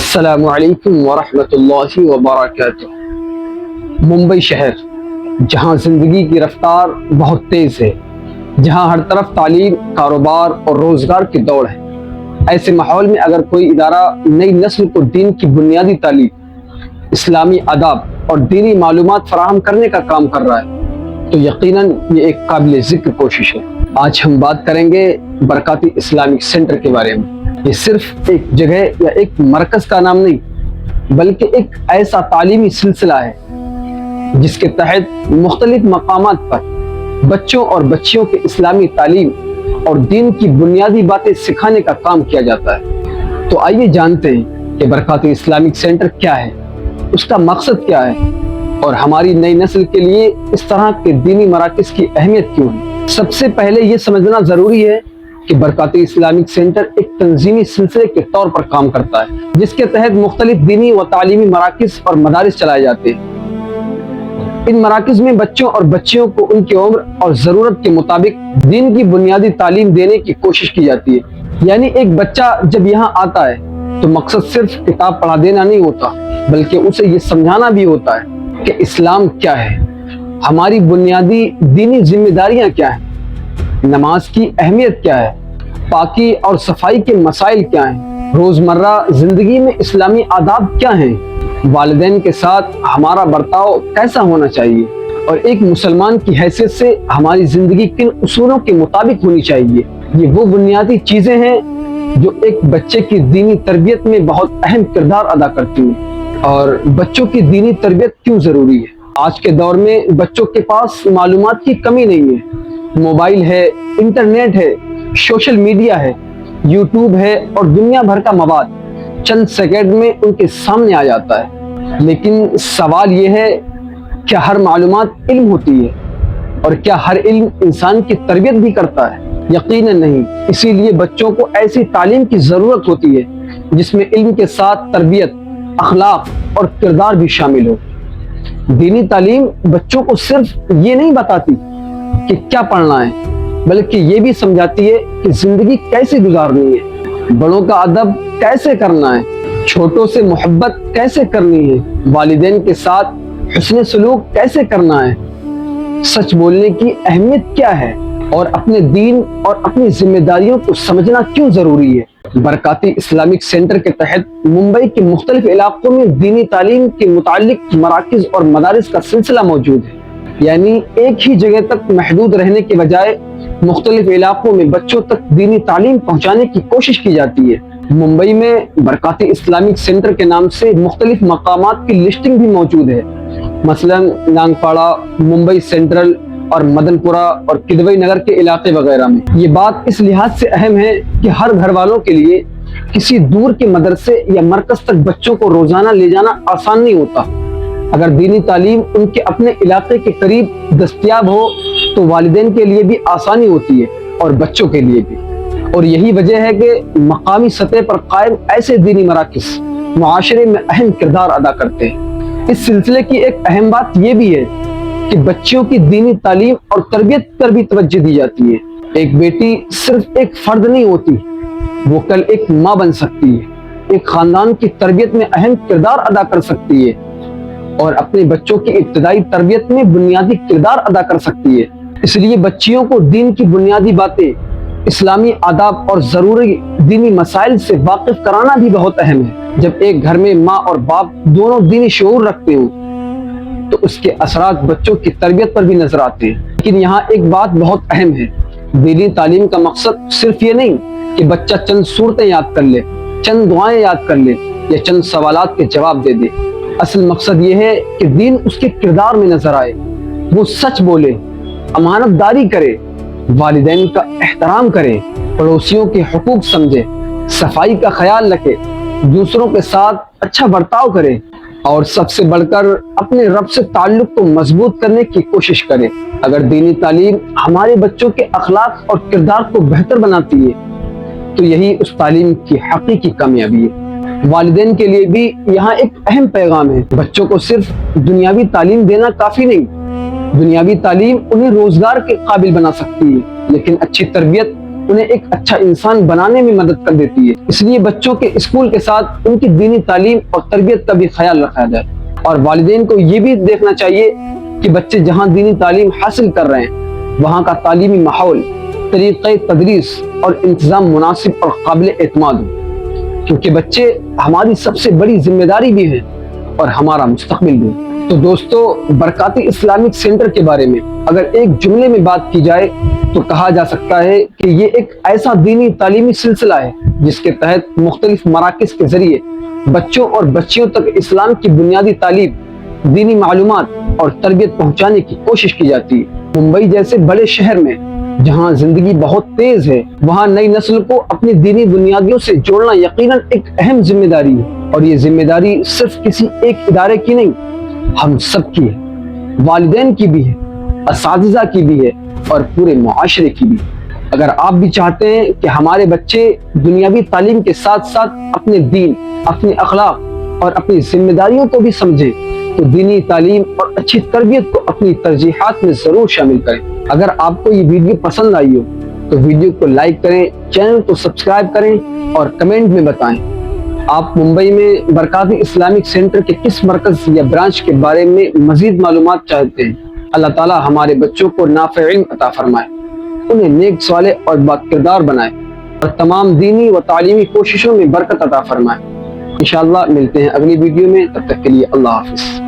السلام علیکم ورحمۃ اللہ وبرکاتہ۔ ممبئی شہر جہاں زندگی کی رفتار بہت تیز ہے، جہاں ہر طرف تعلیم، کاروبار اور روزگار کی دوڑ ہے، ایسے ماحول میں اگر کوئی ادارہ نئی نسل کو دین کی بنیادی تعلیم، اسلامی آداب اور دینی معلومات فراہم کرنے کا کام کر رہا ہے تو یقیناً یہ ایک قابل ذکر کوشش ہے۔ آج ہم بات کریں گے برکاتی اسلامک سینٹر کے بارے میں۔ یہ صرف ایک جگہ یا ایک مرکز کا نام نہیں، بلکہ ایک ایسا تعلیمی سلسلہ ہے جس کے تحت مختلف مقامات پر بچوں اور بچیوں کے اسلامی تعلیم اور دین کی بنیادی باتیں سکھانے کا کام کیا جاتا ہے۔ تو آئیے جانتے ہیں کہ برکاتی اسلامک سینٹر کیا ہے، اس کا مقصد کیا ہے اور ہماری نئی نسل کے لیے اس طرح کے دینی مراکز کی اہمیت کیوں ہے۔ سب سے پہلے یہ سمجھنا ضروری ہے کہ برکاتی اسلامک سینٹر ایک تنظیمی سلسلے کے طور پر کام کرتا ہے، جس کے تحت مختلف دینی و تعلیمی مراکز اور مدارس چلائے جاتے ہیں۔ ان مراکز میں بچوں اور بچیوں کو ان کی عمر اور ضرورت کے مطابق دین کی بنیادی تعلیم دینے کی کوشش کی جاتی ہے۔ یعنی ایک بچہ جب یہاں آتا ہے تو مقصد صرف کتاب پڑھا دینا نہیں ہوتا، بلکہ اسے یہ سمجھانا بھی ہوتا ہے کہ اسلام کیا ہے، ہماری بنیادی دینی ذمہ داریاں کیا ہیں، نماز کی اہمیت کیا ہے، پاکی اور صفائی کے مسائل کیا ہیں، روزمرہ زندگی میں اسلامی آداب کیا ہیں، والدین کے ساتھ ہمارا برتاؤ کیسا ہونا چاہیے، اور ایک مسلمان کی حیثیت سے ہماری زندگی کن اصولوں کے مطابق ہونی چاہیے۔ یہ وہ بنیادی چیزیں ہیں جو ایک بچے کی دینی تربیت میں بہت اہم کردار ادا کرتی ہیں۔ اور بچوں کی دینی تربیت کیوں ضروری ہے؟ آج کے دور میں بچوں کے پاس معلومات کی کمی نہیں ہے۔ موبائل ہے، انٹرنیٹ ہے، سوشل میڈیا ہے، یوٹیوب ہے اور دنیا بھر کا مواد چند سیکنڈ میں ان کے سامنے آ جاتا ہے۔ لیکن سوال یہ ہے، کیا ہر معلومات علم ہوتی ہے؟ اور کیا ہر علم انسان کی تربیت بھی کرتا ہے؟ یقیناً نہیں۔ اسی لیے بچوں کو ایسی تعلیم کی ضرورت ہوتی ہے جس میں علم کے ساتھ تربیت، اخلاق اور کردار بھی شامل ہو۔ دینی تعلیم بچوں کو صرف یہ نہیں بتاتی کہ کیا پڑھنا ہے، بلکہ یہ بھی سمجھاتی ہے کہ زندگی کیسے گزارنی ہے، بڑوں کا ادب کیسے کرنا ہے، چھوٹوں سے محبت کیسے کرنی ہے، والدین کے ساتھ حسن سلوک کیسے کرنا ہے، سچ بولنے کی اہمیت کیا ہے، اور اپنے دین اور اپنی ذمہ داریوں کو سمجھنا کیوں ضروری ہے۔ برکاتی اسلامک سینٹر کے تحت ممبئی کے مختلف علاقوں میں دینی تعلیم کے متعلق مراکز اور مدارس کا سلسلہ موجود ہے۔ یعنی ایک ہی جگہ تک محدود رہنے کے بجائے مختلف علاقوں میں بچوں تک دینی تعلیم پہنچانے کی کوشش کی جاتی ہے۔ ممبئی میں برکاتی اسلامک سینٹر کے نام سے مختلف مقامات کی لسٹنگ بھی موجود ہے، مثلا نانگپاڑا، ممبئی سینٹرل اور مدن پورہ اور کدوئی نگر کے علاقے وغیرہ میں۔ یہ بات اس لحاظ سے اہم ہے کہ ہر گھر والوں کے لیے کسی دور کے مدرسے یا مرکز تک بچوں کو روزانہ لے جانا آسان نہیں ہوتا۔ اگر دینی تعلیم ان کے اپنے علاقے کے قریب دستیاب ہو تو والدین کے لیے بھی آسانی ہوتی ہے اور بچوں کے لیے بھی۔ اور یہی وجہ ہے کہ مقامی سطح پر قائم ایسے دینی مراکز معاشرے میں اہم کردار ادا کرتے ہیں۔ اس سلسلے کی ایک اہم بات یہ بھی ہے کہ بچوں کی دینی تعلیم اور تربیت پر بھی توجہ دی جاتی ہے۔ ایک بیٹی صرف ایک فرد نہیں ہوتی، وہ کل ایک ماں بن سکتی ہے، ایک خاندان کی تربیت میں اہم کردار ادا کر سکتی ہے اور اپنے بچوں کی ابتدائی تربیت میں بنیادی کردار ادا کر سکتی ہے۔ اس لیے بچیوں کو دین کی بنیادی باتیں، اسلامی آداب اور ضروری دینی مسائل سے واقف کرانا بھی بہت اہم ہے۔ جب ایک گھر میں ماں اور باپ دونوں دینی شعور رکھتے ہوں تو اس کے اثرات بچوں کی تربیت پر بھی نظر آتے ہیں۔ لیکن یہاں ایک بات بہت اہم ہے، دینی تعلیم کا مقصد صرف یہ نہیں کہ بچہ چند صورتیں یاد کر لے، چند دعائیں یاد کر لے یا چند سوالات کے جواب دے دے۔ اصل مقصد یہ ہے کہ دین اس کے کردار میں نظر آئے، وہ سچ بولے، امانت داری کرے، والدین کا احترام کرے، پڑوسیوں کے حقوق سمجھے، صفائی کا خیال رکھے، دوسروں کے ساتھ اچھا برتاؤ کرے، اور سب سے بڑھ کر اپنے رب سے تعلق کو مضبوط کرنے کی کوشش کرے۔ اگر دینی تعلیم ہمارے بچوں کے اخلاق اور کردار کو بہتر بناتی ہے تو یہی اس تعلیم کی حقیقی کامیابی ہے۔ والدین کے لیے بھی یہاں ایک اہم پیغام ہے، بچوں کو صرف دنیاوی تعلیم دینا کافی نہیں۔ دنیاوی تعلیم انہیں روزگار کے قابل بنا سکتی ہے، لیکن اچھی تربیت انہیں ایک اچھا انسان بنانے میں مدد کر دیتی ہے۔ اس لیے بچوں کے اسکول کے ساتھ ان کی دینی تعلیم اور تربیت کا بھی خیال رکھا جائے، اور والدین کو یہ بھی دیکھنا چاہیے کہ بچے جہاں دینی تعلیم حاصل کر رہے ہیں وہاں کا تعلیمی ماحول، طریقہ تدریس اور انتظام مناسب اور قابل اعتماد ہو، کیونکہ بچے ہماری سب سے بڑی ذمہ داری بھی ہیں اور ہمارا مستقبل بھی۔ تو دوستو، برکاتی اسلامک سینٹر کے بارے میں اگر ایک جملے میں بات کی جائے تو کہا جا سکتا ہے کہ یہ ایک ایسا دینی تعلیمی سلسلہ ہے جس کے تحت مختلف مراکز کے ذریعے بچوں اور بچیوں تک اسلام کی بنیادی تعلیم، دینی معلومات اور تربیت پہنچانے کی کوشش کی جاتی ہے۔ ممبئی جیسے بڑے شہر میں جہاں زندگی بہت تیز ہے، وہاں نئی نسل کو اپنی دینی بنیادوں سے جوڑنا یقیناً ایک اہم ذمہ داری ہے، اور یہ ذمہ داری صرف کسی ایک ادارے کی نہیں، ہم سب کی ہے، والدین کی بھی ہے، اساتذہ کی بھی ہے اور پورے معاشرے کی بھی۔ اگر آپ بھی چاہتے ہیں کہ ہمارے بچے دنیاوی تعلیم کے ساتھ ساتھ اپنے دین، اپنے اخلاق اور اپنی ذمہ داریوں کو بھی سمجھیں تو دینی تعلیم اور اچھی تربیت کو اپنی ترجیحات میں ضرور شامل کریں۔ اگر آپ کو یہ ویڈیو پسند آئی ہو تو ویڈیو کو لائک کریں، چینل کو سبسکرائب کریں اور کمنٹ میں بتائیں آپ ممبئی میں برکاتی اسلامک سینٹر کے کس مرکز یا برانچ کے بارے میں مزید معلومات چاہتے ہیں۔ اللہ تعالی ہمارے بچوں کو نافع علم عطا فرمائے، انہیں نیک صالح اور باکردار بنائے اور تمام دینی و تعلیمی کوششوں میں برکت عطا فرمائے۔ انشاءاللہ ملتے ہیں اگلی ویڈیو میں، تب تک کے لیے اللہ حافظ۔